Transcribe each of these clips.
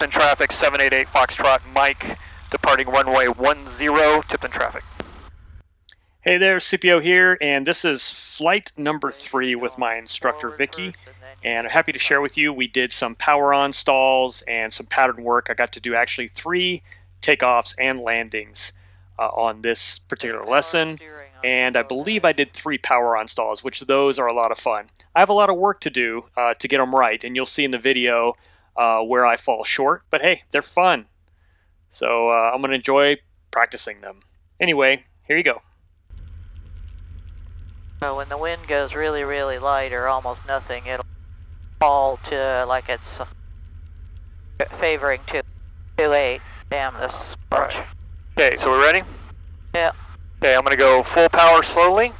Tipton traffic, 788 Foxtrot, Mike, departing runway 10, Tipton traffic. Hey there, CPO here, and this is flight number 3 with my instructor Vicky, and I'm happy to share with you we did some power on stalls and some pattern work. I got to do actually 3 takeoffs and landings on this particular lesson, and I believe I did 3 power on stalls, which those are a lot of fun. I have a lot of work to do to get them right, and you'll see in the video where I fall short, but hey, they're fun. So I'm going to enjoy practicing them. Anyway, here you go. So when the wind goes really, really light or almost nothing, it'll fall to like it's favoring 228. Damn, this is much. Right. Okay, so we're ready? Yeah. Okay, I'm going to go full power slowly.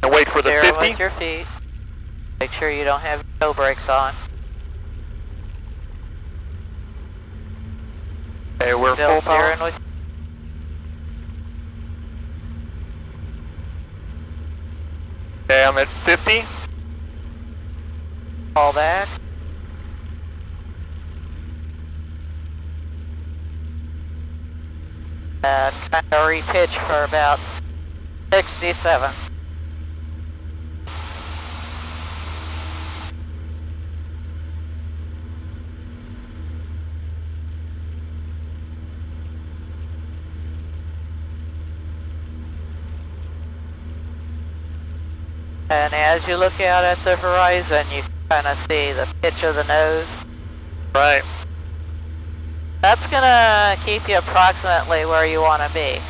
And wait for the 50. With your feet. Make sure you don't have toe brakes on. Okay, we're Still full power. steering with. Okay, I'm at 50. Fall back. And kind of repitch for about 67. And as you look out at the horizon, you kind of see the pitch of the nose. Right. That's gonna keep you approximately where you want to be.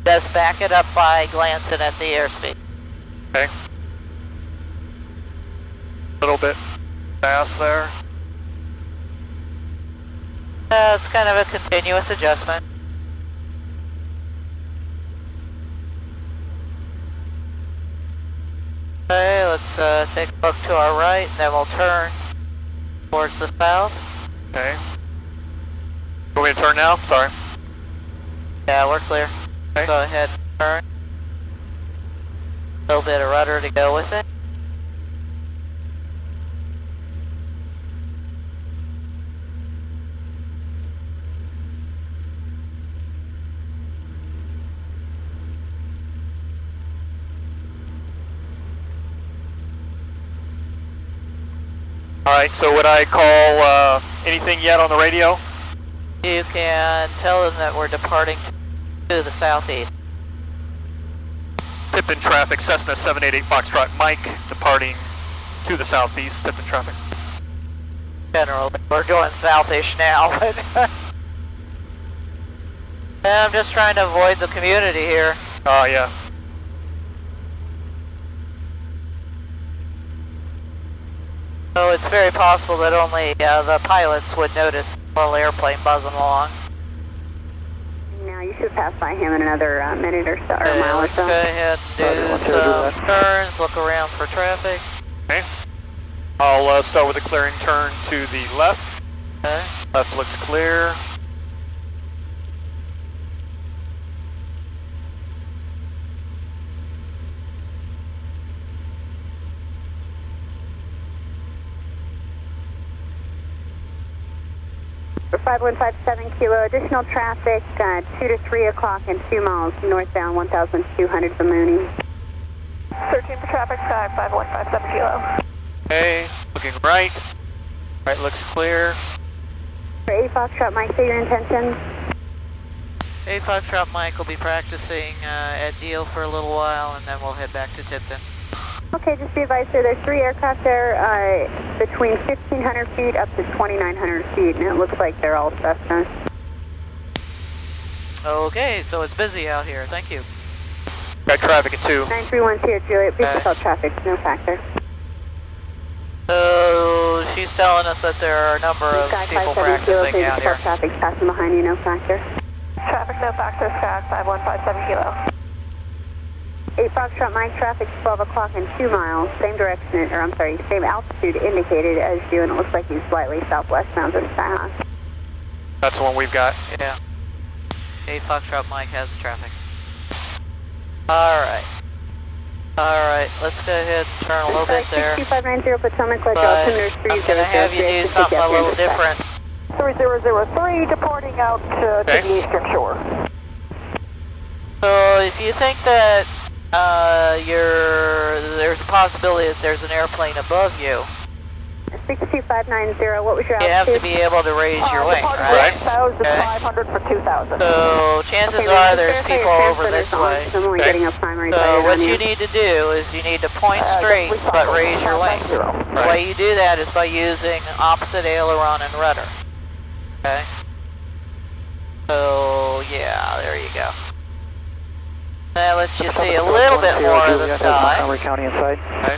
Just back it up by glancing at the airspeed. Okay. A little bit fast there. It's kind of a continuous adjustment. Okay, let's take a look to our right, and then we'll turn towards the south. Okay. Want me to turn now? Sorry. Yeah, we're clear. Okay. Go ahead and turn. A little bit of rudder to go with it. Alright, so would I call anything yet on the radio? You can tell them that we're departing to the southeast. Tipton traffic, Cessna 788 Foxtrot, Mike, departing to the southeast, Tipton traffic. Generally, we're going southish now. I'm just trying to avoid the community here. Oh, yeah. So it's very possible that only the pilots would notice the little airplane buzzing along. Now you should pass by him in another minute or so, or a mile or Let's so. go ahead and do some turns, look around for traffic. Okay. I'll start with a clearing turn to the left. Okay. Left looks clear. For 5157 kilo, additional traffic 2 to 3 o'clock and 2 miles northbound 1200 for Mooney. 13 for traffic, sky 5157 kilo. Okay, looking right. Right looks clear. For 8 Foxtrot, Mike, say your intentions. 8 Foxtrot Mike will be practicing at Deal for a little while, and then we'll head back to Tipton. Okay, just be advised, sir, there's 3 aircraft there between 1,500 feet up to 2,900 feet, and it looks like they're all Cessnas. Okay, so it's busy out here. Thank you. Got traffic at 2. 931's here, Juliet. Please consult traffic, no factor. So she's telling us that there are a number of Sky people 57 kilo, practicing please out here. consult traffic, passing behind you, no factor. Traffic, no factor, sky 5157 kilo. 8 Foxtrot, Mike, traffic 12 o'clock and 2 miles, same direction, or I'm sorry, same altitude indicated as you, and it looks like he's slightly southwestbound to Sky High. That's the one we've got. Yeah. 8 Foxtrot Mike has traffic. Alright. Alright, let's go ahead and turn a little bit there. 6590 Potomac, let But altimeter 30. I'm gonna have you do something a little different. 3003, departing out to the eastern shore. So if you think that there's a possibility that there's an airplane above you, 62590, what was your you have to altitude? be able to raise your wing, right? 1,500 for 2,000. So chances Okay, are let's there's verify people your over this transmitter's on, way. 'cause I'm only getting a primary So sighted what on you need to do is you need to point straight but raise your wing. The way you do that is by using opposite aileron and rudder. Okay? So yeah, there you go. That lets you see a little bit more of the sky. County inside. Okay.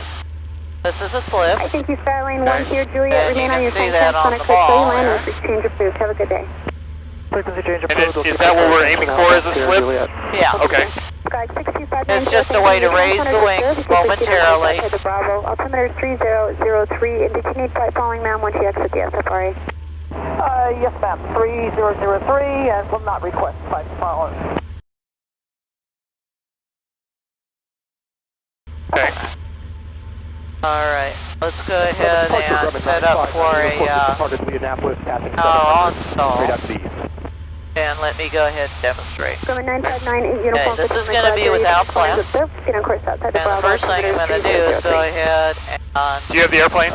This is a slip. I think you Starlane Okay. 1 here, Juliet. And Remain you on your can see time that on on a the quick ball line there. with exchange approved. Have a good day. Frequency change And approved. is that what we're aiming for as a slip? Yeah. Okay. Sky 62590. It's just a way to raise the wings momentarily. The Bravo. Altimeter 3003. And did you need flight following, ma'am, once you exit the SFRA? Yes, ma'am. 3003, and will not request flight following. Okay. Alright, let's go ahead and set up for a power on stall. And let me go ahead and demonstrate. Grumman 9598 uniform. this is going to be without plan. Get on course outside the And the Bravo. first thing I'm going to do is go ahead and... Do you have the airplane?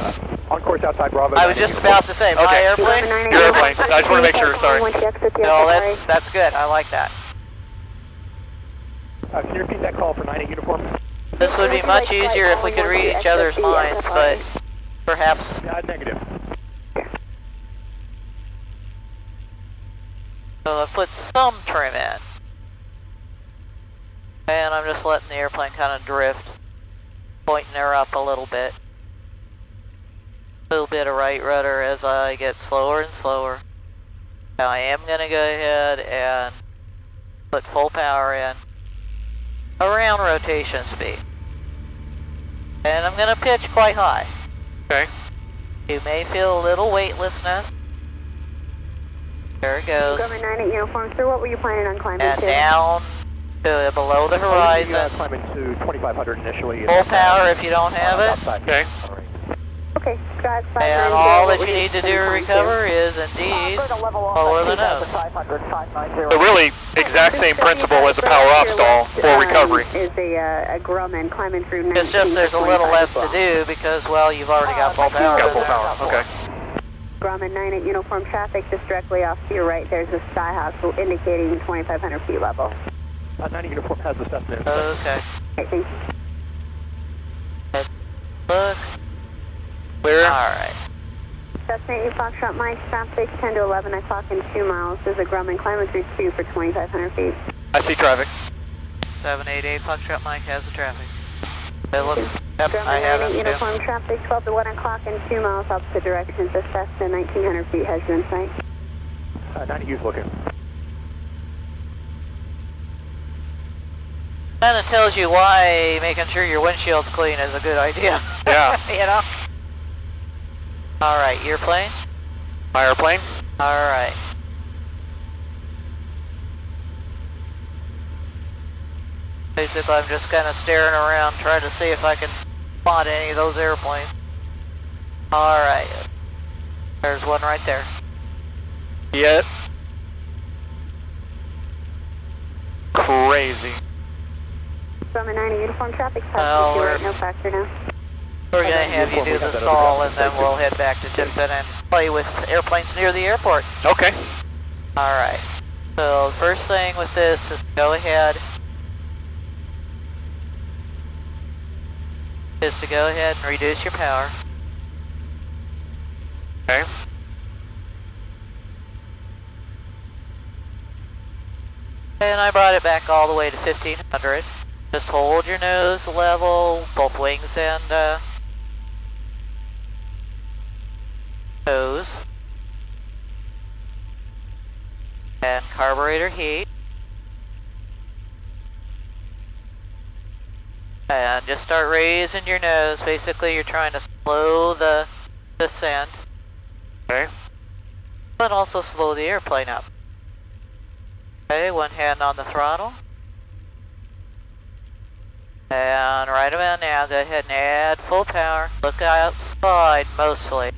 On course outside Bravo. I was just about to say, my Okay. airplane? Your airplane. I just want to make sure, sorry. Once you exit the No, SFRA. that's good. I like that. Can you repeat that call for 98 uniform? This would be much easier if we could read each other's minds, but perhaps... Negative. So I put some trim in. And I'm just letting the airplane kind of drift. Pointing her up a little bit. A little bit of right rudder as I get slower and slower. Now I am going to go ahead and put full power in. Around rotation speed. And I'm going to pitch quite high. Okay. You may feel a little weightlessness. There it goes. Grumman 98 uniform. Sir, what were you planning on climbing And to? down to below the horizon. Climbing to 2,500 initially. Full power if you don't have it. Outside. Okay. Okay, Sky 590. And all what that were you need to do to planning recover is indeed lower the nose. 500, 590. So really, exact same principle as a power off stall for recovery. Is a Grumman climbing through 19 It's just there's a little less to do because, well, you've already got full power. Got full power. Okay. Grumman 98 uniform traffic just directly off to your right. There's a skyhouse indicating 2,500 feet level. 90 uniform has the Cessnas. Okay. Okay, thank you. Look. Clear. Alright. Cessna 8 Foxtrot Mike, traffic 10 to 11 o'clock in 2 miles. There's a Grumman climbing through 2 for 2,500 feet. I see traffic. 788 Foxtrot Mike has the traffic. Hey, look. Yep, Grumman I have 98 it too. uniform traffic 12 to 1 o'clock in 2 miles opposite directions. The Cessna 1,900 feet has you in sight. 90 U's looking. Kind of tells you why making sure your windshield's clean is a good idea. Yeah. You know? Alright, your plane? My airplane. Alright. Basically, I'm just kind of staring around trying to see if I can spot any of those airplanes. Alright. There's one right there. Yet. Crazy. Grumman 90 uniform traffic Well, passing to we're- right, no factor now. We're going to have you do the stall and then we'll head back to Tipton and play with airplanes near the airport. Okay. Alright. So, first thing with this is go ahead. Is to go ahead and reduce your power. Okay. And I brought it back all the way to 1500. Just hold your nose level, both wings and nose. And carburetor heat. And just start raising your nose. Basically, you're trying to slow the descent, Okay. but also slow the airplane up. Okay, one hand on the throttle. And right about now, go ahead and add full power. Look outside mostly.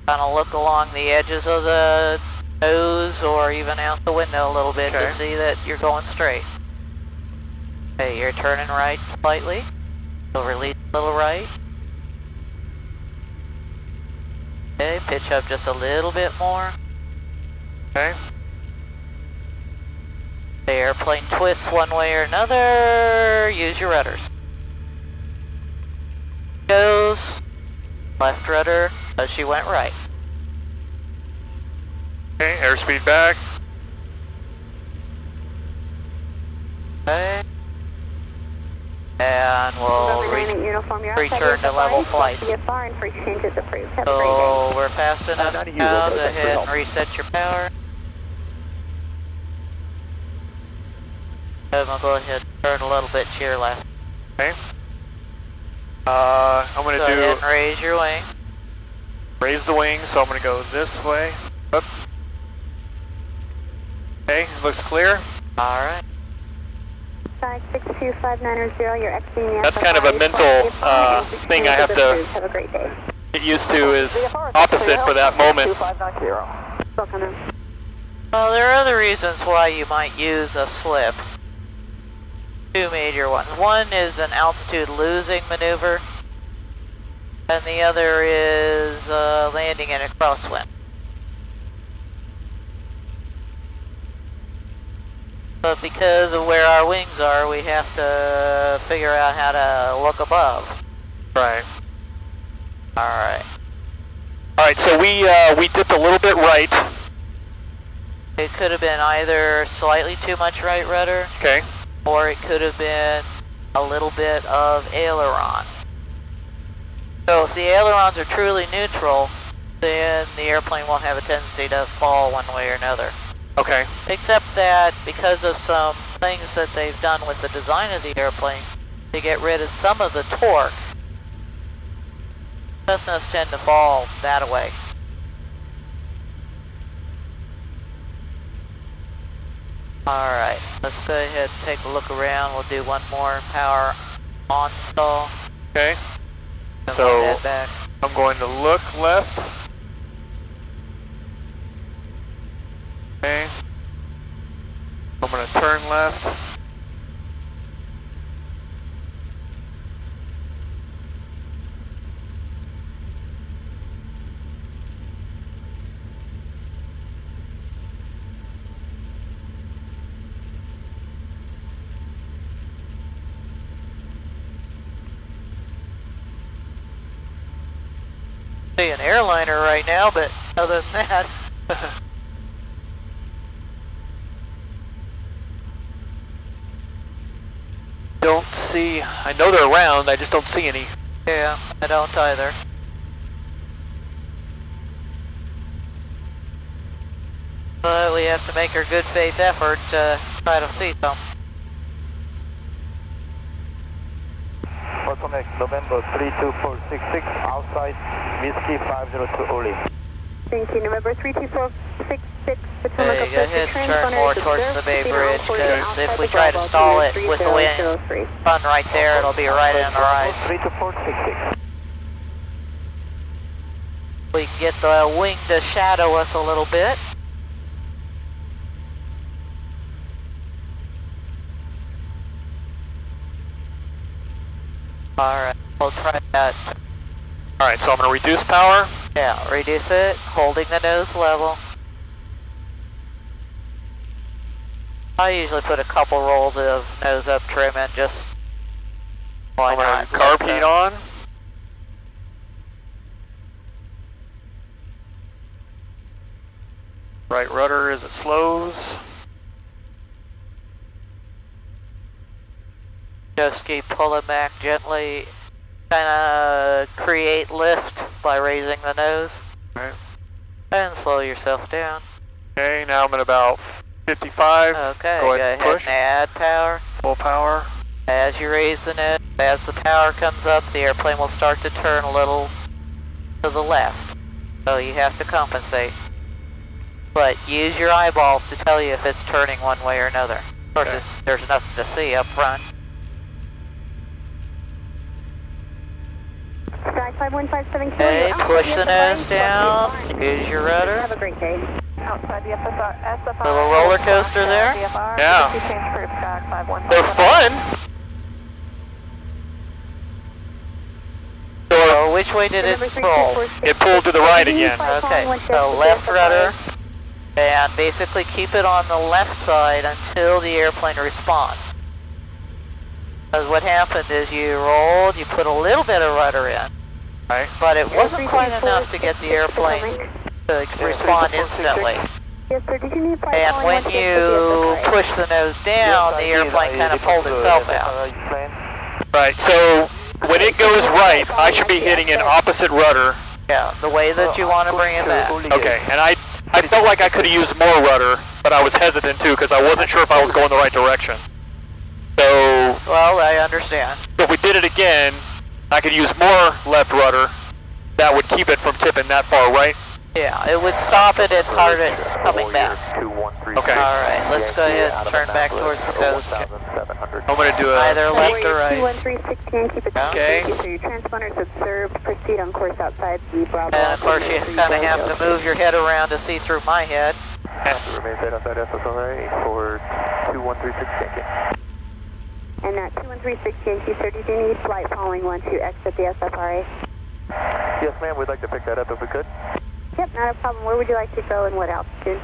Kind of look along the edges of the nose or even out the window a little bit to see that you're going straight. Okay, you're turning right slightly. You'll release a little right. Okay, pitch up just a little bit more. Okay. The airplane twists one way or another. Use your rudders. Goes left rudder as she went right. Okay, airspeed back. Okay. And we'll return to level flight. So we're fast enough now. Go ahead and reset your power. And we'll go ahead and turn a little bit to your left. Okay. I'm gonna Go ahead and raise your wing. raise the wing, so I'm gonna go this way. Up. Okay, looks clear. Alright. 62590, you're exiting. That's kind of a mental thing I have to have a great day. get used to, is opposite for that moment. 2590. Well, there are other reasons why you might use a slip. Two major ones. One is an altitude losing maneuver, and the other is landing in a crosswind. But because of where our wings are, we have to figure out how to look above. Right. Alright. Alright, so we dipped a little bit right. It could have been either slightly too much right rudder, Okay. or it could have been a little bit of aileron. So if the ailerons are truly neutral, then the airplane won't have a tendency to fall one way or another. Okay. Except that because of some things that they've done with the design of the airplane to get rid of some of the torque, Cessnas tend to fall that way. Alright, let's go ahead and take a look around. We'll do one more power on stall. Okay. Then So- we'll head back. I'm going to look left. Okay. I'm going to turn left. See an airliner right now, but other than that, Don't see, I know they're around, I just don't see any. yeah, I don't either. But we have to make our good faith effort to try to see some. Bottleneck November 32466 outside Whiskey 502 Oli. Thank you, November 32466, Potomac Hey, go ahead and turn more towards the Bay Bridge, because if we try to stall it with the wind sun right there, it'll be right in our eyes. 32466. We can get the wing to shadow us a little bit. Alright, we'll try that. Alright, so I'm going to reduce power. Yeah, reduce it, holding the nose level. I usually put a couple rolls of nose up trim in, just why I'm going not? to carb heat on. Right rudder as it slows. Just keep pulling back gently, kind of create lift by raising the nose. Right. And slow yourself down. Okay, now I'm at about 55. Okay, Go ahead and push. and add power. Full power. As you raise the nose, as the power comes up, the airplane will start to turn a little to the left. So you have to compensate. But use your eyeballs to tell you if it's turning one way or another. Of course, Okay. there's nothing to see up front. Sky 5157. Okay, push the nose down. Here's your rudder. Have a great day. Outside the SFR. Little roller coaster there. Yeah. Change group, Sky 5157. They're fun. So which way did it pull? It pulled to the right again. Okay, so left rudder, and basically keep it on the left side until the airplane responds. Because what happened is you rolled, you put a little bit of rudder in, Right. but it wasn't quite enough to get the airplane to respond instantly. Yes, sir. Did you need flight And following when 160 you SFR? push the nose down, the airplane kind of pulled itself out. Right. So when it goes right, I should be hitting an opposite rudder. Yeah, the way that you want to bring it back. Okay. And I felt like I could have used more rudder, but I was hesitant too because I wasn't sure if I was going the right direction. So Well, I understand. if we did it again, I could use more left rudder. That would keep it from tipping that far right. Yeah, it would stop it and start it coming back. Okay. Alright, let's go ahead and turn back towards the coast. I'm going to do a Either left or right. 21316, keep it Okay. so your transponders observed, proceed on course outside the Bravo. And of course you kind of have to move your head around to see through my head. Remain set outside SSRA for 21316. And that 21316, sir, did you need flight following one to exit the SFRA? Yes, ma'am. We'd like to pick that up if we could. Yep, not a problem. Where would you like to go and what altitude?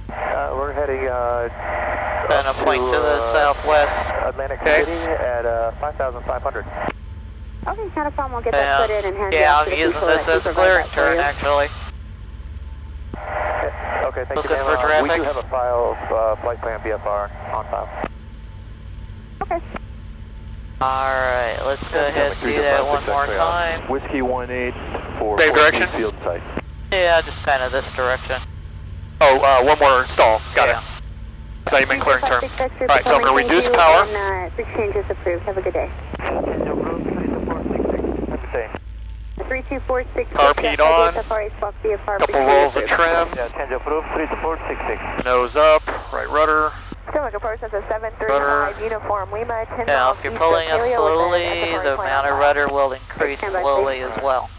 We're heading And a point to the southwest. Atlantic Okay. City at 5,500. Okay, not a problem. I'll get that put in and hand it Yeah, out I'm to the using people this that as a can provide clearing that for turn you. actually. Okay, thank Looking you, for ma'am. We traffic? do have a file of flight plan BFR on file. Okay. Alright, let's go ahead and do that one more time. Whiskey 18 for Same direction? field site. Yeah, just kind of this direction. Oh, one more stall. Got Yeah. it. I thought you meant clearing term. All Right, so I'm going to reduce power. And exchange is approved. Have a good day. 3246. Carpeed on. Couple rolls of trim. Yeah, change approved 32466. Nose up. Right rudder. Still looking for us at 735 uniform Lima, 10 Now, miles if you're east of pulling up Paleo with slowly, an the SFR amount of plan. rudder will increase Stand by, slowly please. as well.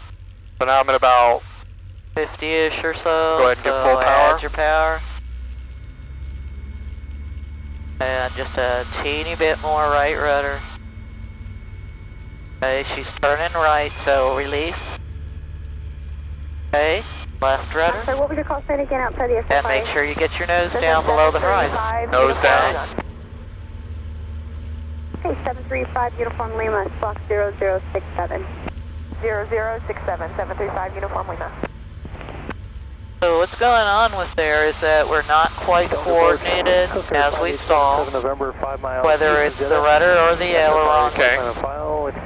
So now I'm at about 50-ish or so. Go ahead and get so full power. Add your power. And just a teeny bit more right rudder. Okay, she's turning right, so release. Okay, left rudder. Sir, what was your call sign again outside the SFRA? And make sure you get your nose down below the horizon. Nose down. Okay, 735 Uniform Lima, Squawk 0067. 0067, 735 uniform Lima. So what's going on with there is that we're not quite coordinated as we stall, November, 5 miles. whether it's the rudder or the aileron, Okay.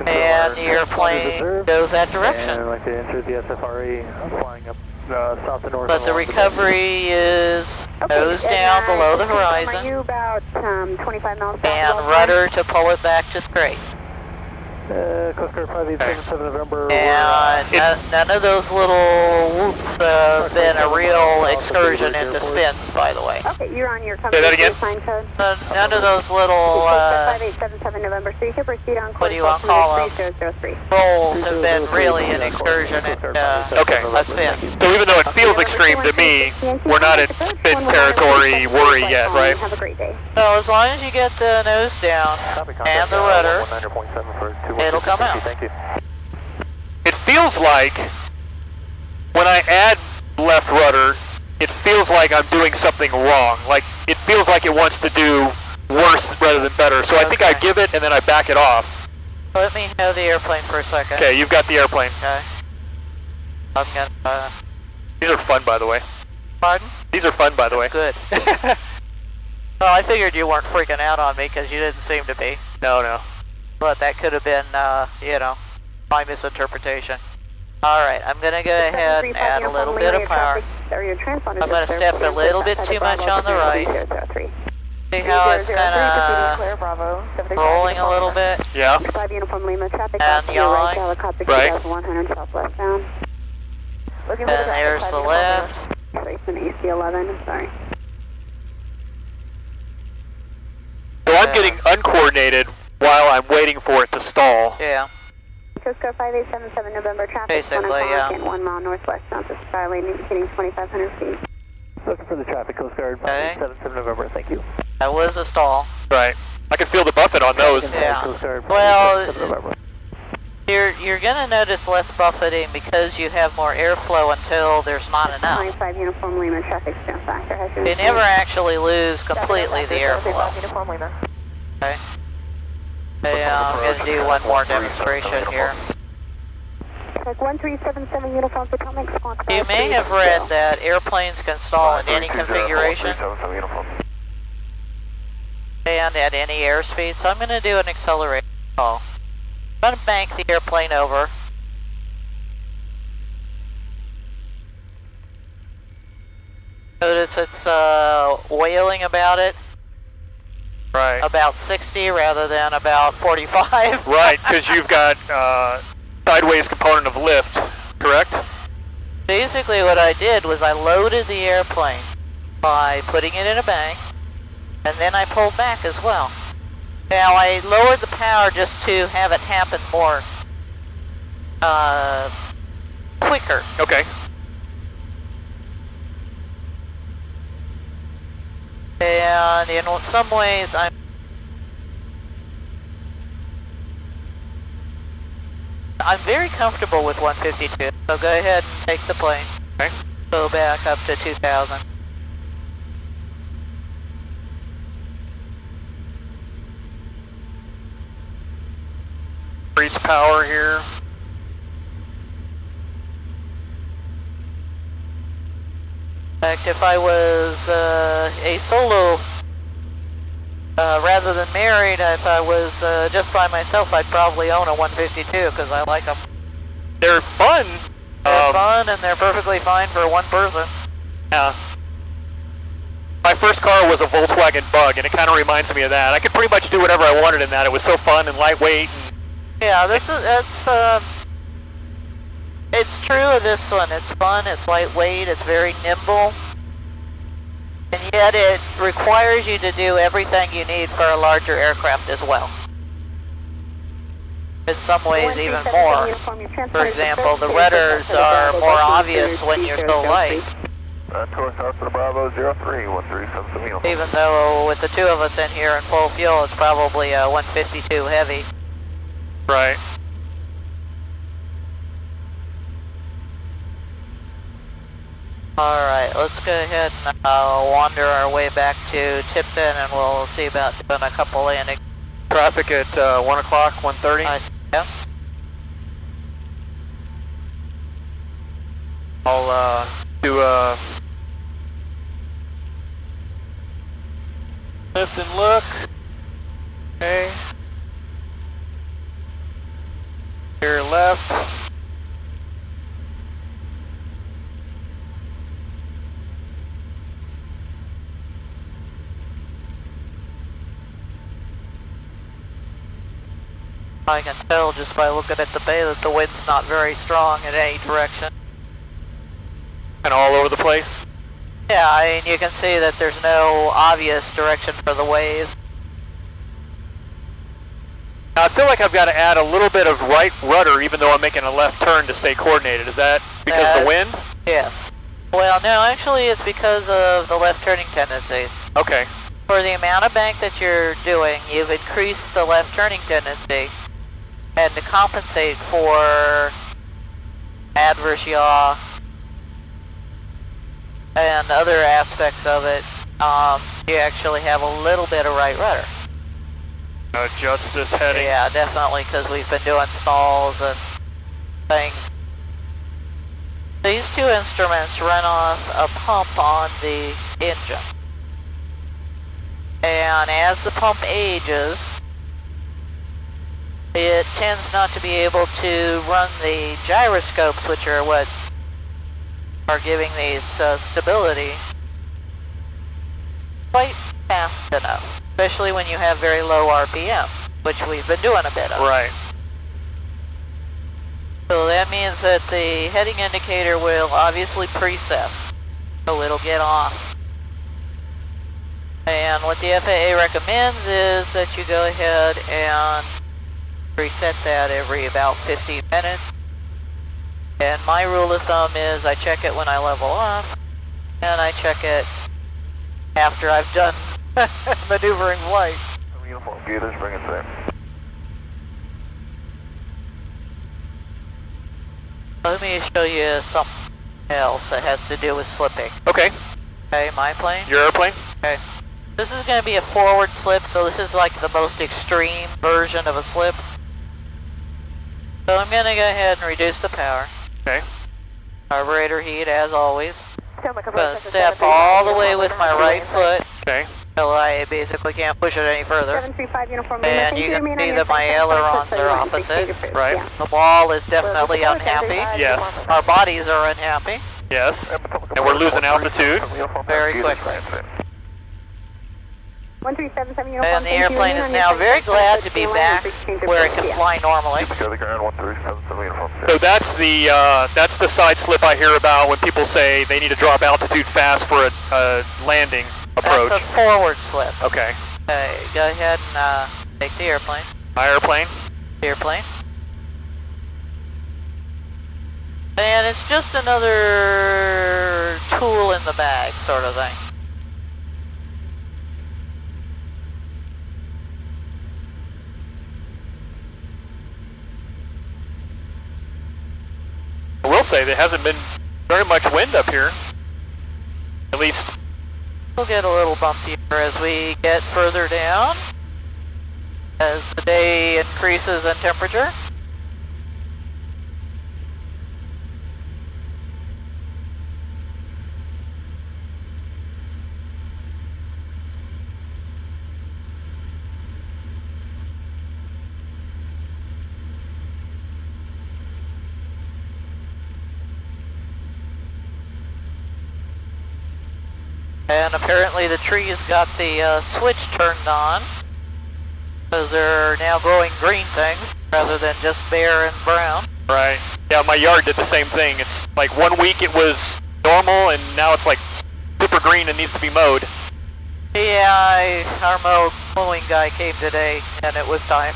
and the airplane goes that direction. And I'd like to enter the SFRA flying up south and north. But the along recovery is nose down below the Are horizon, you about 25 miles south and of rudder to pull it back to straight. Coast Guard 5877 November. And none of those little whoops have been a real excursion into spins, by the way. Okay, you're on your Say that again? sign code. None of those little 5877 November, so you can proceed on course. what do you want to call them? 3003. rolls have been really an excursion into Okay. a spin. So even though it feels extreme to me, we're not in spin territory worry yet, right? Have a great day. So as long as you get the nose down and the rudder, it'll come out. Thank you. It feels like when I add left rudder, it feels like I'm doing something wrong. Like it feels like it wants to do worse rather than better. So I think I Okay. give it and then I back it off. Let me know the airplane for a second. Okay, you've got the airplane. Okay. I'm gonna, These are fun, by the way. pardon? These are fun, by the way. Good. Well, I figured you weren't freaking out on me because you didn't seem to be. No. But that could have been, you know, my misinterpretation. Alright, I'm going to go ahead and add a little bit of power. I'm going to step a little bit too much on the right. See how it's kind of rolling a little bit? Yeah. 5 Uniform Lima, traffic And off to your right, yawing. helicopter Right. 2100 southwestbound. Looking And for the there's the left. Trace an AC-11, I'm sorry. So I'm getting uncoordinated while I'm waiting for it to stall. Yeah. Coast Guard 5877 November traffic. Basically, 1 o'clock yeah. and 1 mile northwest south of Skylane indicating 2,500 feet. Looking for the traffic, Coast Guard Okay. 5877 November, thank you. That was a stall. Right. I can feel the buffet on those. Yeah. Coast Guard Well, 5877 November. You're gonna notice less buffeting because you have more airflow until there's not enough. 95 Uniform Lima traffic stand factor has been. You never actually lose completely the airflow. Uniform Lima. Okay. Yeah, I'm gonna do one more demonstration here. Like 1377 Uniform Potomac squawk. You may have read that airplanes can stall in any configuration and at any airspeed, so I'm going to do an acceleration call. I'm going to bank the airplane over. Notice it's wailing about it, Right. about 60 rather than about 45. Right, because you've got sideways component of lift, correct? Basically what I did was I loaded the airplane by putting it in a bank, and then I pulled back as well. Now I lowered the power just to have it happen more quicker. Okay. And in some ways I'm very comfortable with 152, so go ahead and take the plane. Okay. Go back up to 2000. Increase power here. In fact, if I was a solo, rather than married, if I was just by myself, I'd probably own a 152 because I like them. They're fun. They're fun and they're perfectly fine for one person. Yeah. My first car was a Volkswagen Bug, and it kind of reminds me of that. I could pretty much do whatever I wanted in that. It was so fun and lightweight. And Yeah, it's true of this one. It's fun, it's lightweight, it's very nimble, and yet it requires you to do everything you need for a larger aircraft as well. In some ways, even more. For example, the rudders are more obvious when you're so light. Course out to the Bravo 03, 1377. Even though with the two of us in here in full fuel, it's probably a 152 heavy. right. Alright, let's go ahead and wander our way back to Tipton and we'll see about doing a couple landings. Traffic at 1 o'clock, 1:30. I see. Yeah. I'll do a lift and look. Okay. Here left. I can tell just by looking at the bay that the wind's not very strong in any direction. And all over the place. Yeah, I mean, you can see that there's no obvious direction for the waves. Now, I feel like I've got to add a little bit of right rudder even though I'm making a left turn to stay coordinated. Is that because of the wind? Yes. Well, no, actually it's because of the left turning tendencies. Okay. For the amount of bank that you're doing, you've increased the left turning tendency. And to compensate for adverse yaw and other aspects of it, you actually have a little bit of right rudder. Adjust this heading. Yeah, definitely, because we've been doing stalls and things. These two instruments run off a pump on the engine. And as the pump ages, it tends not to be able to run the gyroscopes, which are what are giving these stability, quite fast enough, especially when you have very low RPMs, which we've been doing a bit of. Right. So that means that the heading indicator will obviously precess, so it'll get off. And what the FAA recommends is that you go ahead and Reset that every about 15 minutes. And my rule of thumb is I check it when I level off, and I check it after I've done maneuvering flight. Uniform Gators, bring it there. Let me show you something else that has to do with slipping. Okay. Okay, my plane. Your airplane? Okay. This is going to be a forward slip, so this is like the most extreme version of a slip. So I'm going to go ahead and reduce the power. Okay. Carburetor heat as always. Sounds like a I'm going to step all the way with my right foot Okay. until I basically can't push it any further. 735 uniform. And you can see that my ailerons are opposite. Right. The wall is definitely unhappy. Yes. Our bodies are unhappy. Yes. And we're losing altitude. Very quickly. 1377 uniform. And the airplane is now very glad to be back where it can fly normally. So that's the side slip I hear about when people say they need to drop altitude fast for a landing approach. That's a forward slip. Okay. Okay, go ahead and take the airplane. My airplane? The airplane. And it's just another tool in the bag sort of thing. I will say there hasn't been very much wind up here. At least. We'll get a little bumpier as we get further down, as the day increases in temperature. And apparently the trees got the switch turned on, because they're now growing green things rather than just bare and brown. Right. Yeah, my yard did the same thing. It's like 1 week it was normal and now it's like super green and needs to be mowed. Yeah, our mowing guy came today and it was time.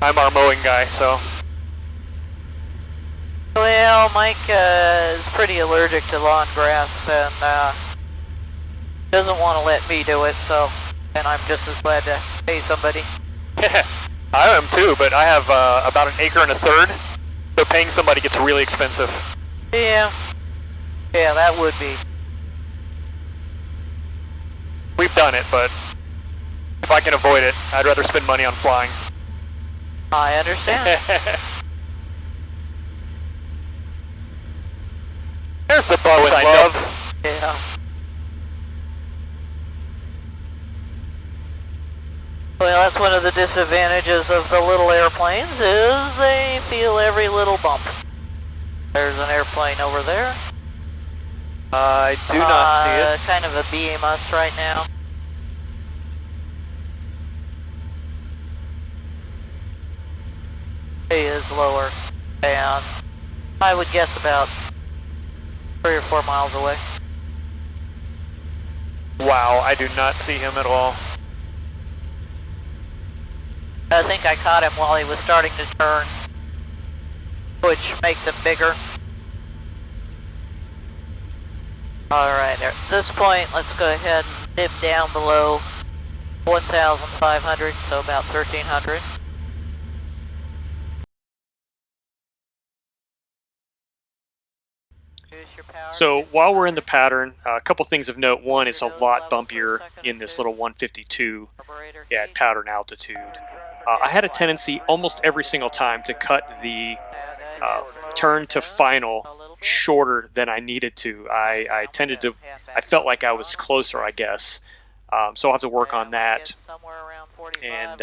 I'm our mowing guy, so. Well, Mike is pretty allergic to lawn grass and doesn't want to let me do it, so, and I'm just as glad to pay somebody. I am too, but I have about 1 1/3 acres, so paying somebody gets really expensive. Yeah, that would be. We've done it, but if I can avoid it, I'd rather spend money on flying. I understand. There's the bow I love. Yeah. Well, that's one of the disadvantages of the little airplanes, is they feel every little bump. There's an airplane over there. I do not see it. Kind of a BMS right now. He is lower, and I would guess about 3 or 4 miles away. Wow, I do not see him at all. I think I caught him while he was starting to turn, which makes him bigger. Alright, at this point, let's go ahead and dip down below 1,500, so about 1,300. So while we're in the pattern, a couple things of note. One, it's a lot bumpier in this little 152 at pattern altitude. I had a tendency almost every single time to cut the turn to final shorter than I needed to. I felt like I was closer, I guess. So I'll have to work on that. And,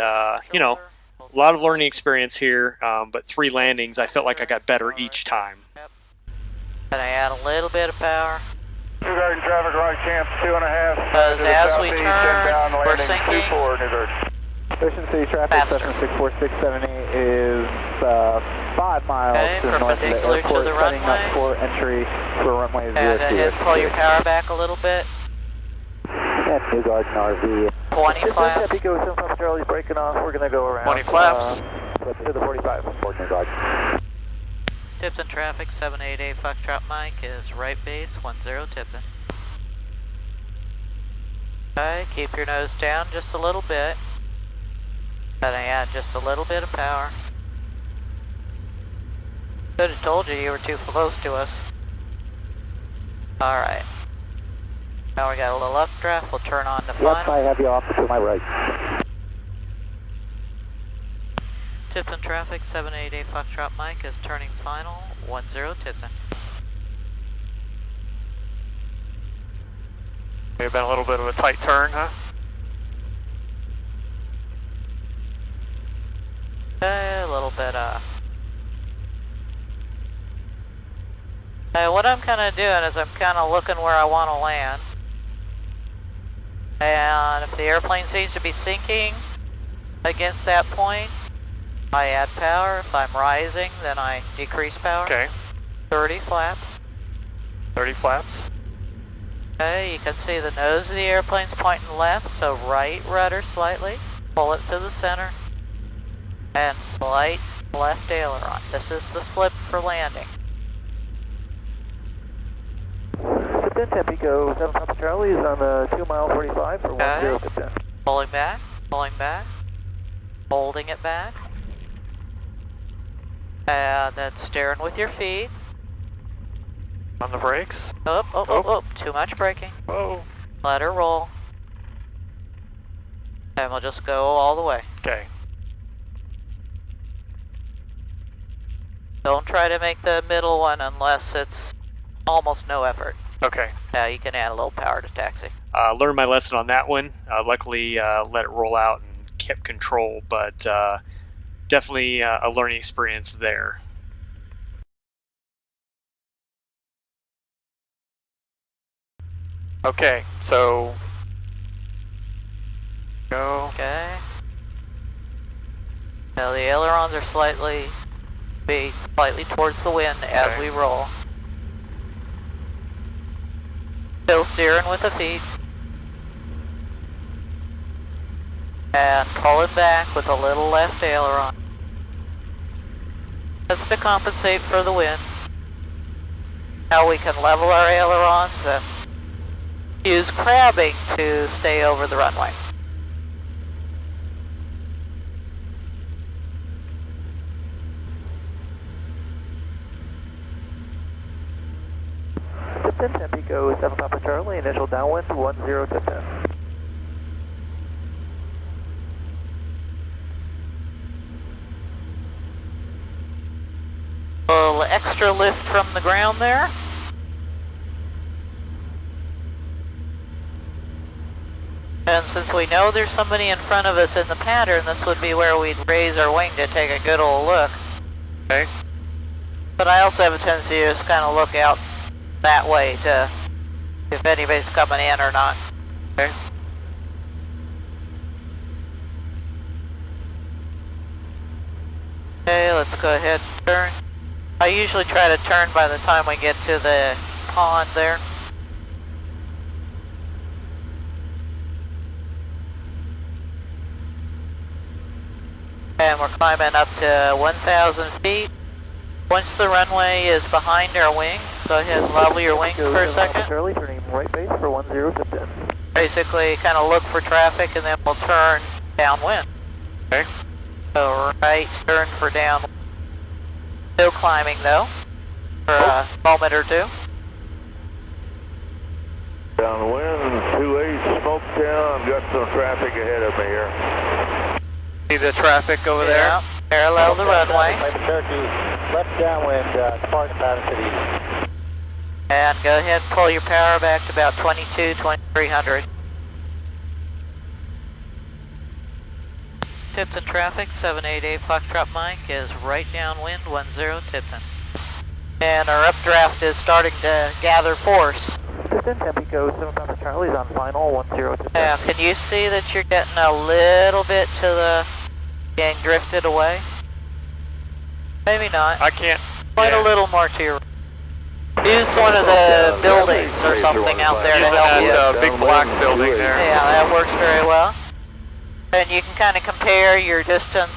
you know, a lot of learning experience here, but 3 landings, I felt like I got better each time. Can I add a little bit of power? New Garden traffic, right camp, 2.5. Because as we turn, we're sinking. Ocean City traffic, Cessnas 64678 is 5 miles to the north of the perpendicular to airport, the setting runway. up for entry for runway 02. And go ahead and pull your power back a little bit. Yeah, 10, New Garden RV. 20 flaps. Tempe Go 75 Charlie's breaking off. We're going to go around. 20 flaps. To the 45 for New Garden. Tipton traffic, 788 Foxtrot Mike is right base, 10 Tipton. Okay, keep your nose down just a little bit. Gotta add just a little bit of power. Could have told you were too close to us. Alright. Now we got a little updraft, we'll turn on the final. Yep, I have you off to my right. Tipton traffic, 788 Foxtrot Mike is turning final, 10 Tipton. May have been a little bit of a tight turn, huh? Okay, a little bit, what I'm kind of doing is I'm kind of looking where I want to land. And if the airplane seems to be sinking against that point, I add power. If I'm rising, then I decrease power. Okay. 30 flaps. 30 flaps. Okay, you can see the nose of the airplane's pointing left, so right rudder slightly. Pull it to the center. And slight left aileron. This is the slip for landing. Tipton, Tempe Go 75 Charlie is on the 2 mile 45 for 10 Tipton. Pulling back, holding it back. And then steering with your feet. On the brakes. Oh, too much braking. Whoa. Let her roll. And we'll just go all the way. Okay. Don't try to make the middle one unless it's almost no effort. Okay. Now you can add a little power to taxi. Learned my lesson on that one. Luckily, let it roll out and kept control, but definitely a learning experience there. Okay, so go. Okay. Now the ailerons are slightly towards the wind as Okay. we roll. Still steering with the feet. And pull it back with a little left aileron. Just to compensate for the wind. Now we can level our ailerons and use crabbing to stay over the runway. Tipton, Tempe Go 7 Papa Charlie, initial downwind 10 Tipton. A little extra lift from the ground there. And since we know there's somebody in front of us in the pattern, this would be where we'd raise our wing to take a good old look. Okay. But I also have a tendency to just kind of look out that way to if anybody's coming in or not. Okay. Okay, let's go ahead and turn. I usually try to turn by the time we get to the pond there. And we're climbing up to 1,000 feet. Once the runway is behind our wing, go ahead and level your wings for a second. Charlie, turning right base for 10 Tipton. Basically, kind of look for traffic and then we'll turn downwind. Okay. So right turn for downwind. Still climbing though, for a moment or two. Downwind, 28 Smoketown, got some traffic ahead of me here. See the traffic over Yeah, parallel the runway. Left downwind, depart Patterson City. And go ahead and pull your power back to about 2300. Tipton traffic, 788 Foxtrot Mike is right downwind, 10 Tipton. And our updraft is starting to gather force. Tipton, Tempe Go 7 Papa Charlie's on final 10 Tipton. Now, can you see that you're getting a little bit to the, getting drifted away? Maybe not. I can't. Quite yeah. a little more to your. Use one of the buildings or something out there to Using help you. that big black building there. Yeah, that works very well. And you can kind of compare your distance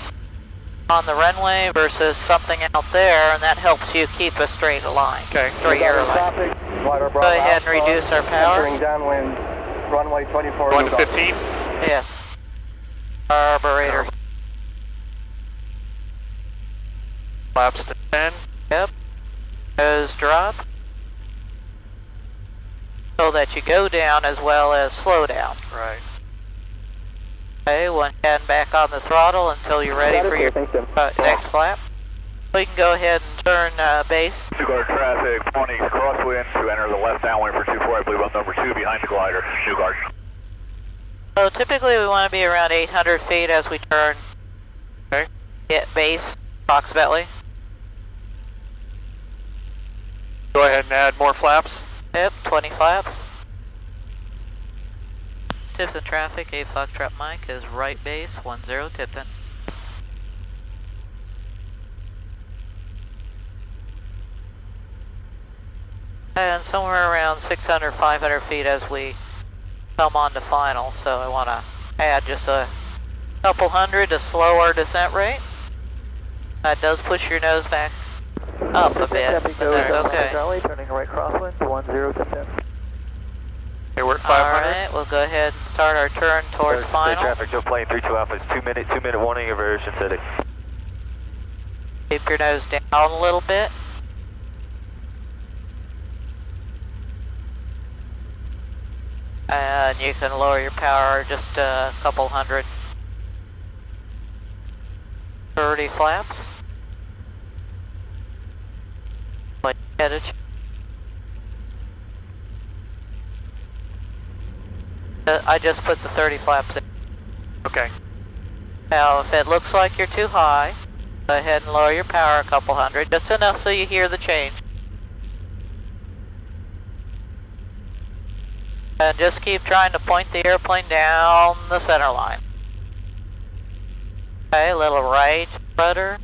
on the runway versus something out there, and that helps you keep a straight line. Okay. Straight airline. Go ahead and reduce our power. Downwind, runway 24. 1 to 15. Yes. Carburetor. Flaps to 10. Yep. Nose drop. So that you go down as well as slow down. Right. Okay, one hand back on the throttle until you're ready for your next flap. We can go ahead and turn base. New traffic, pointing crosswind to enter the left downwind for 24, I believe on number 2 behind the glider. New guard. So typically we want to be around 800 feet as we turn. Okay. Hit base approximately. Go ahead and add more flaps. Yep, 20 flaps. Tips in traffic, A Foxtrot Mike is right base, 10 Tipton. And somewhere around 600, 500 feet as we come on to final, so I want to add just a couple hundred to slow our descent rate. That does push your nose back up a bit, but that's okay. Charlie, turning right crosswind, 10 Tipton. Okay, we're at 500. Alright, we'll go ahead and start our turn towards final. Traffic, Joe plane 32 Alpha, it's 2 minute warning of air synthetic. Keep your nose down a little bit. And you can lower your power just a couple hundred. 30 flaps. Like headed. I just put the 30 flaps in. Okay. Now, if it looks like you're too high, go ahead and lower your power a couple hundred, just enough so you hear the change. And just keep trying to point the airplane down the center line. Okay, a little right rudder.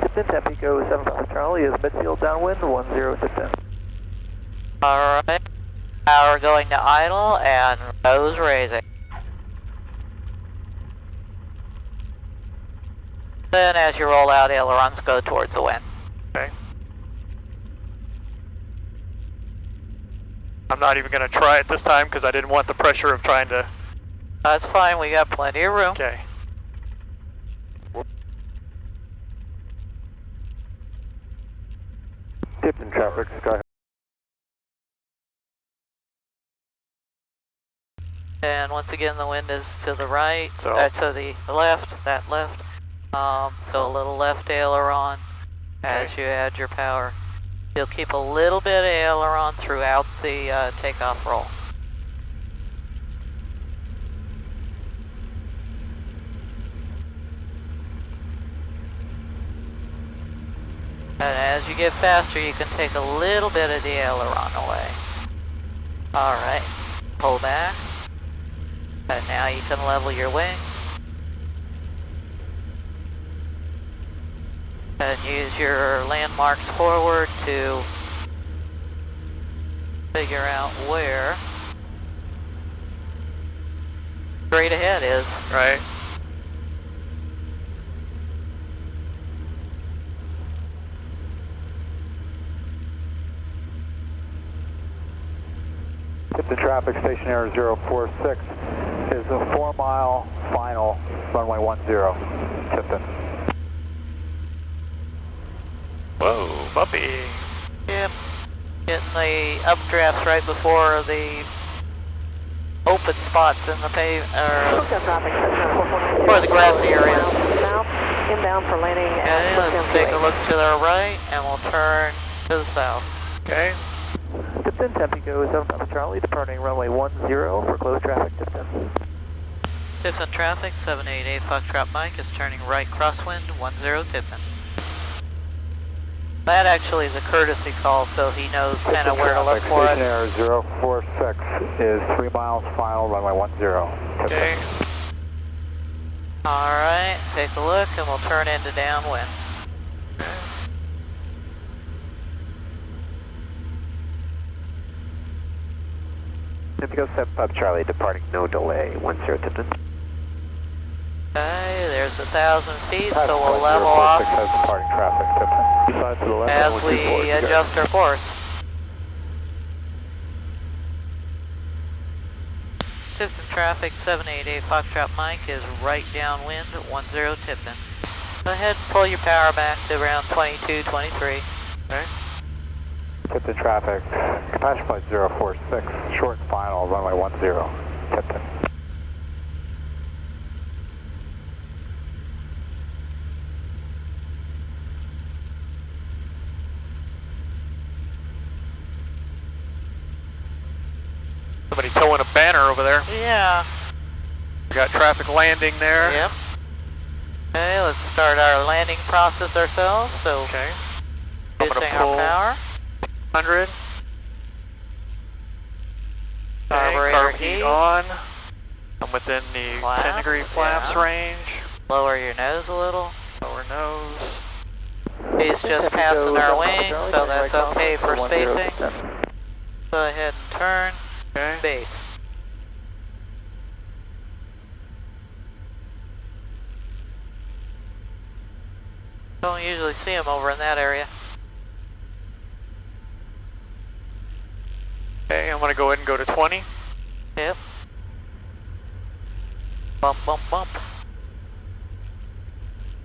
Tipton, Tampico 75 Charlie is midfield downwind, 10 Tipton. Alright. Power going to idle and nose raising. Then as you roll out, ailerons go towards the wind. Okay. I'm not even going to try it this time because I didn't want the pressure of trying to... That's fine, we got plenty of room. Okay. Tipton traffic, sky. And once again, the wind is to the right, So- to the left, that left. So a little left aileron as Okay. you add your power. You'll keep a little bit of aileron throughout the takeoff roll. And as you get faster, you can take a little bit of the aileron away. Alright, pull back. And now you can level your wings. And use your landmarks forward to figure out where straight ahead is. Right. Tipton traffic, stationary 046 is a 4-mile final, runway 10, Tipton. Whoa, bumpy. Yep. Getting the updrafts right before the open spots in the or the grassy areas. Inbound for landing. Okay, let's take a look to the right and we'll turn to the south. Okay. Tipton, Tampico 75 Charlie, departing runway 10 for closed traffic, Tipton. Tipton traffic, 788 Foxtrot Mike is turning right crosswind, 10 Tipton. That actually is a courtesy call, so he knows kind of where to look for it. Stationary 046 is 3 miles final, runway 10, Tipton. Okay. Alright, take a look and we'll turn into downwind. Indigo 7 Pub Charlie, departing no delay, 10 Tipton. Okay, there's 1,000 feet, so we'll level off has departing traffic, Tipton. To the left, as we adjust our course. Tipton traffic 788 Foxtrot Mike is right downwind at 10 Tipton. Go ahead and pull your power back to around 22, 23. Okay. Tipton traffic, Apache flight 046, short and final, runway 10, Tipton. Somebody towing a banner over there. Yeah. We got traffic landing there. Yep. Okay, let's start our landing process ourselves. So, Okay. I'm gonna boosting pull our power. 100. Okay, Carburetor carb heat heat. on. I'm within the Flaps, 10-degree flaps yeah. range. Lower your nose a little. Lower nose. He's just passing our wing, so that's okay for spacing. Go ahead and turn. Okay. Base. Don't usually see him over in that area. Okay, I'm gonna go ahead and go to 20. Yep. Bump, bump, bump.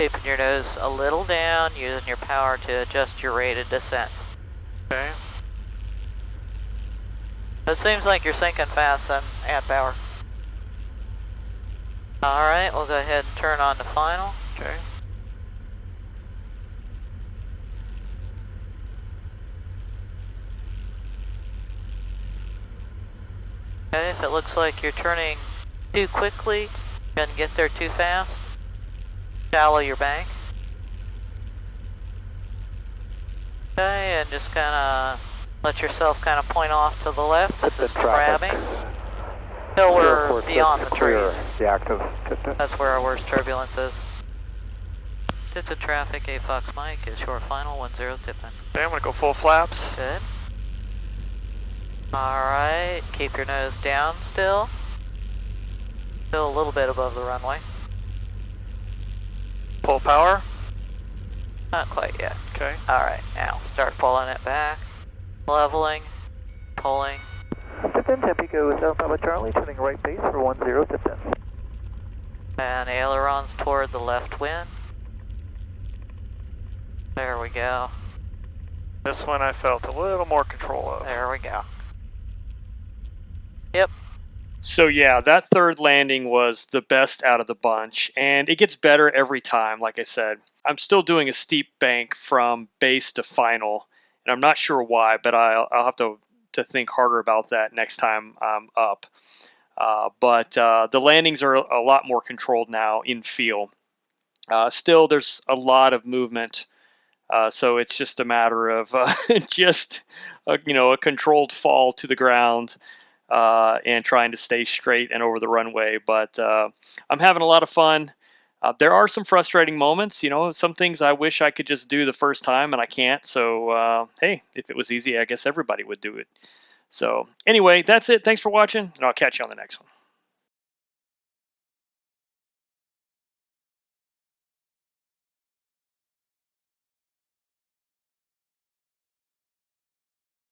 Keeping your nose a little down, using your power to adjust your rate of descent. Okay. It seems like you're sinking fast, then add power. Alright, we'll go ahead and turn on to final. Okay. Okay, if it looks like you're turning too quickly, gonna get there too fast, shallow your bank. Okay, and just kinda let yourself kind of point off to the left. This is crabbing. Till we're beyond the trees. The active Tipton. That's where our worst turbulence is. Tipton traffic, A Fox Mike is short final, 10 Tipton. Okay, I'm gonna go full flaps. Good. Alright, keep your nose down still. Still a little bit above the runway. Full power. Not quite yet. Okay. Alright, now start pulling it back. Leveling. Pulling. Tipton, Tampico, South Papa Charlie, turning right base for 10 Tipton. And ailerons toward the left wind. There we go. This one I felt a little more control of. There we go. Yep. So yeah, that third landing was the best out of the bunch, and it gets better every time. Like I said, I'm still doing a steep bank from base to final, and I'm not sure why, but I'll have to think harder about that next time I'm up. But the landings are a lot more controlled now in feel. Still, there's a lot of movement, so it's just a matter of just a controlled fall to the ground. And trying to stay straight and over the runway. But I'm having a lot of fun. There are some frustrating moments, some things I wish I could just do the first time and I can't. So, hey, if it was easy, I guess everybody would do it. So anyway, that's it. Thanks for watching, and I'll catch you on the next one.